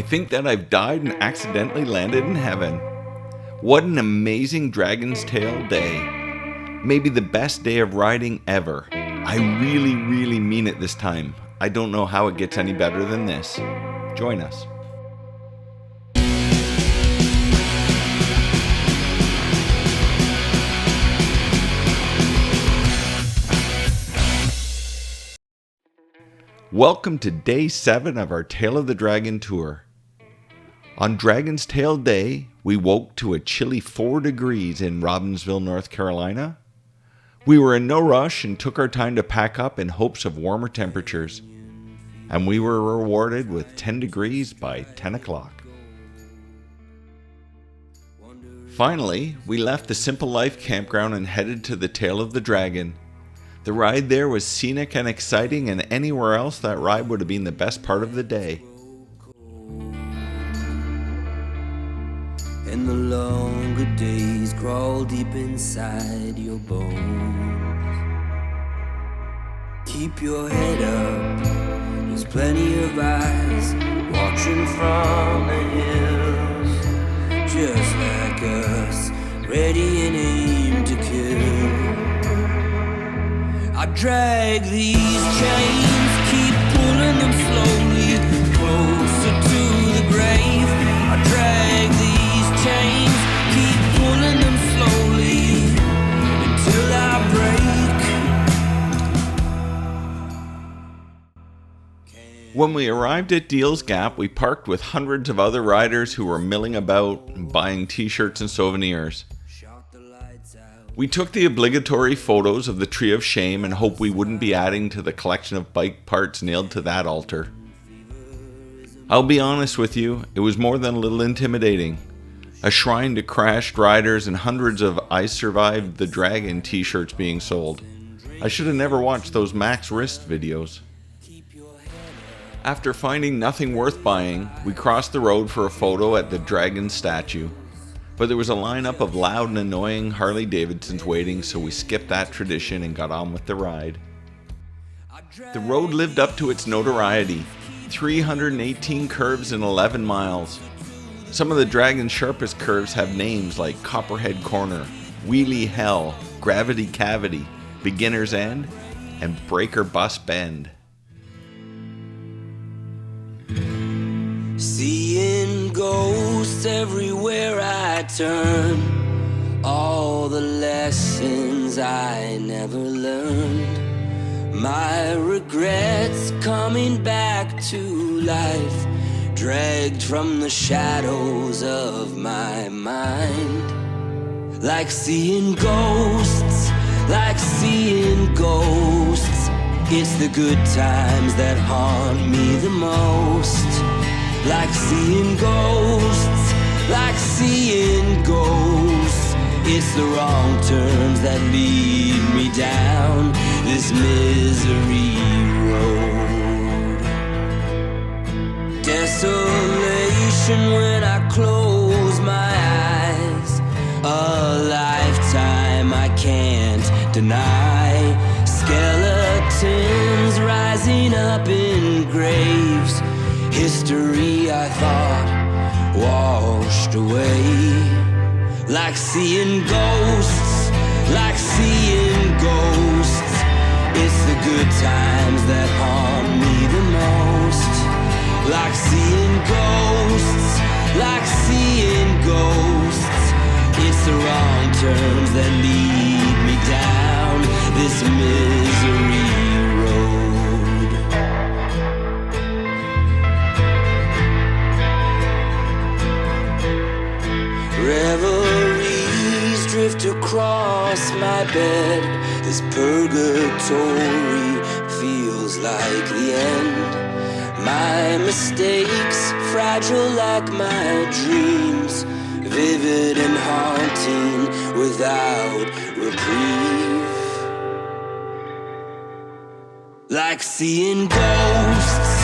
think that I've died and accidentally landed in heaven. What an amazing Dragon's Tail day. Maybe the best day of riding ever. I really mean it this time. I don't know how it gets any better than this. Join us. Welcome to day 7 of our Tail of the Dragon tour. On Dragon's Tail Day, we woke to a chilly 4 degrees in Robbinsville, North Carolina. We were in no rush and took our time to pack up in hopes of warmer temperatures. And we were rewarded with 10 degrees by 10 o'clock. Finally, we left the Simple Life Campground and headed to the Tail of the Dragon. The ride there was scenic and exciting, and anywhere else that ride would have been the best part of the day. And the longer days crawl deep inside your bones. Keep your head up, there's plenty of eyes watching from the hills, just like us, ready and aim to kill. I drag these chains, keep pulling them slowly closer to the grave. I drag these chains, keep pulling them slowly until I break. When we arrived at Deal's Gap, we parked with hundreds of other riders who were milling about and buying t-shirts and souvenirs. We took the obligatory photos of the Tree of Shame and hoped we wouldn't be adding to the collection of bike parts nailed to that altar. I'll be honest with you, it was more than a little intimidating. A shrine to crashed riders and hundreds of I Survived the Dragon t-shirts being sold. I should have never watched those Max Wrist videos. After finding nothing worth buying, we crossed the road for a photo at the dragon statue. But there was a lineup of loud and annoying Harley Davidsons waiting, so we skipped that tradition and got on with the ride. The road lived up to its notoriety. 318 curves in 11 miles. Some of the Dragon's sharpest curves have names like Copperhead Corner, Wheelie Hell, Gravity Cavity, Beginner's End, and Breaker Bus Bend. Seeing ghosts everywhere I turn, all the lessons I never learned, my regrets coming back to life, dragged from the shadows of my mind. Like seeing ghosts, it's the good times that haunt me the most. Like seeing ghosts, it's the wrong turns that lead me down this misery road. Desolation when I close my eyes, a lifetime I can't deny. Skeletons rising up in graves, history I thought washed away. Like seeing ghosts, it's the good times that haunt me the most. Like seeing ghosts, it's the wrong turns that lead me down this misery road. Reveries drift across my bed. This purgatory feels like the end. My mistakes, fragile like my dreams, vivid and haunting without reprieve. Like seeing ghosts,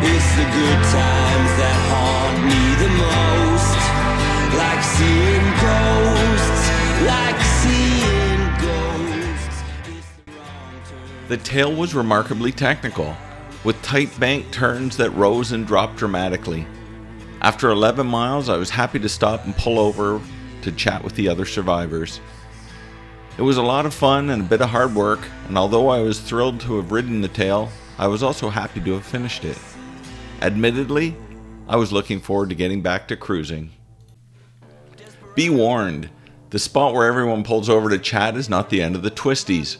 it's the good times that haunt me the most. Like seeing ghosts, it's the wrong turn. The tail was remarkably technical. with tight bank turns that rose and dropped dramatically. After 11 miles, I was happy to stop and pull over to chat with the other survivors. It was a lot of fun and a bit of hard work, and although I was thrilled to have ridden the trail, I was also happy to have finished it. Admittedly, I was looking forward to getting back to cruising. Be warned, the spot where everyone pulls over to chat is not the end of the twisties.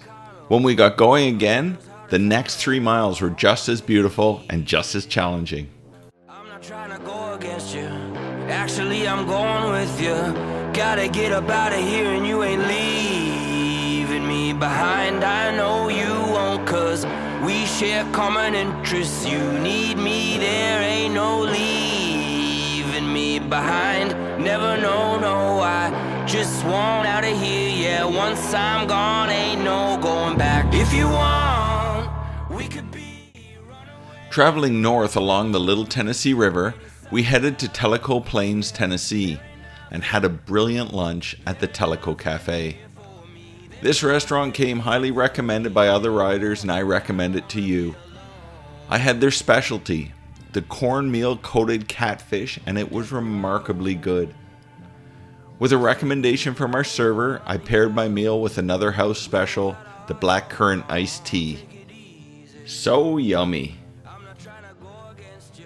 When we got going again, the next 3 miles were just as beautiful and just as challenging. I'm not trying to go against you. Actually, I'm going with you. Gotta get up out of here and you ain't leaving me behind. I know you won't, cause we share common interests. You need me, there ain't no leaving me behind. Never know, no, I just want out of here. Yeah, once I'm gone, ain't no going back. If you want, we could be. Traveling north along the Little Tennessee River, we headed to Teleco Plains, Tennessee, and had a brilliant lunch at the Teleco Cafe. This restaurant came highly recommended by other riders, and I recommend it to you. I had their specialty, the cornmeal coated catfish, and it was remarkably good. With a recommendation from our server, I paired my meal with another house special, the blackcurrant iced tea. So yummy.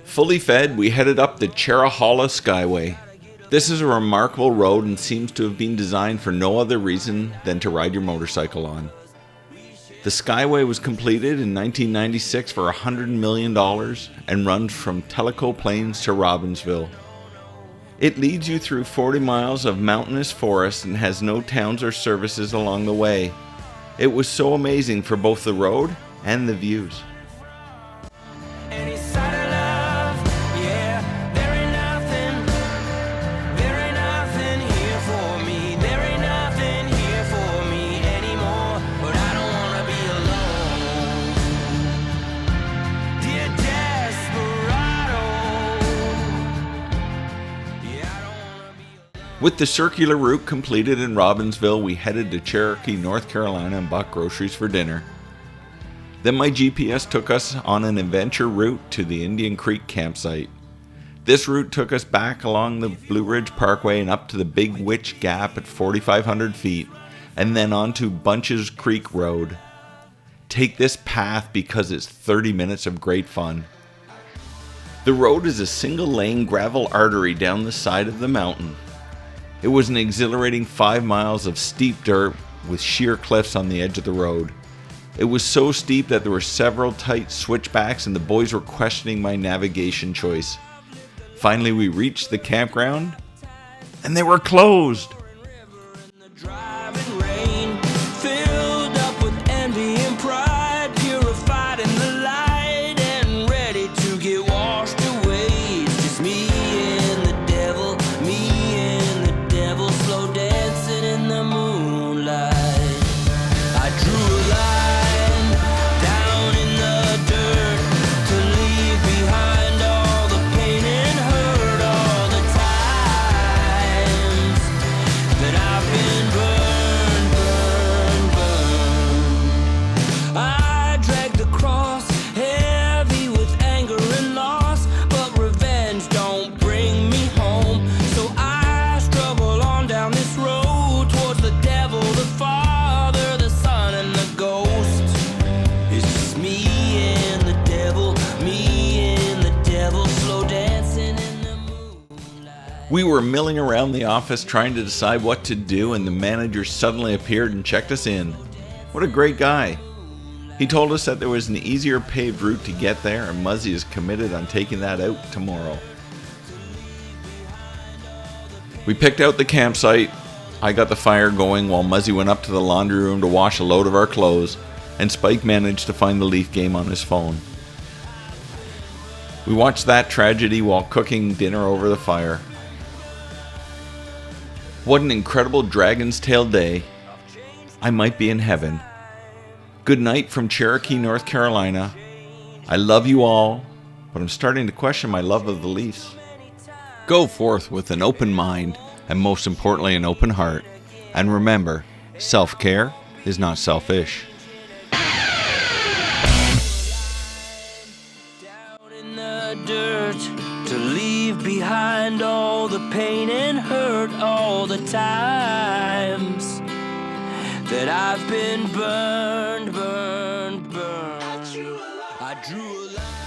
Fully fed, we headed up the Cherokee Skyway. This is a remarkable road and seems to have been designed for no other reason than to ride your motorcycle on. The Skyway was completed in 1996 for $100 million and runs from Teleco Plains to Robbinsville. It leads you through 40 miles of mountainous forest and has no towns or services along the way. It was so amazing for both the road and the views. With the circular route completed in Robbinsville, we headed to Cherokee, North Carolina and bought groceries for dinner. Then my GPS took us on an adventure route to the Indian Creek campsite. This route took us back along the Blue Ridge Parkway and up to the Big Witch Gap at 4,500 feet, and then on to Bunches Creek Road. Take this path because it's 30 minutes of great fun. The road is a single-lane gravel artery down the side of the mountain. It was an exhilarating 5 miles of steep dirt with sheer cliffs on the edge of the road. It was so steep that there were several tight switchbacks and the boys were questioning my navigation choice. Finally, we reached the campground and they were closed. We were milling around the office trying to decide what to do, and the manager suddenly appeared and checked us in. What a great guy. He told us that there was an easier paved route to get there, and Muzzy is committed on taking that out tomorrow. We picked out the campsite. I got the fire going while Muzzy went up to the laundry room to wash a load of our clothes, and Spike managed to find the Leaf game on his phone. We watched that tragedy while cooking dinner over the fire. What an incredible Dragon's Tail day. I might be in heaven. Good night from Cherokee, North Carolina. I love you all, but I'm starting to question my love of the Leafs. Go forth with an open mind, and most importantly, an open heart. And remember, self-care is not selfish. heart to leave behind all the pain and hurt, all the times that I've been burned. I drew a line.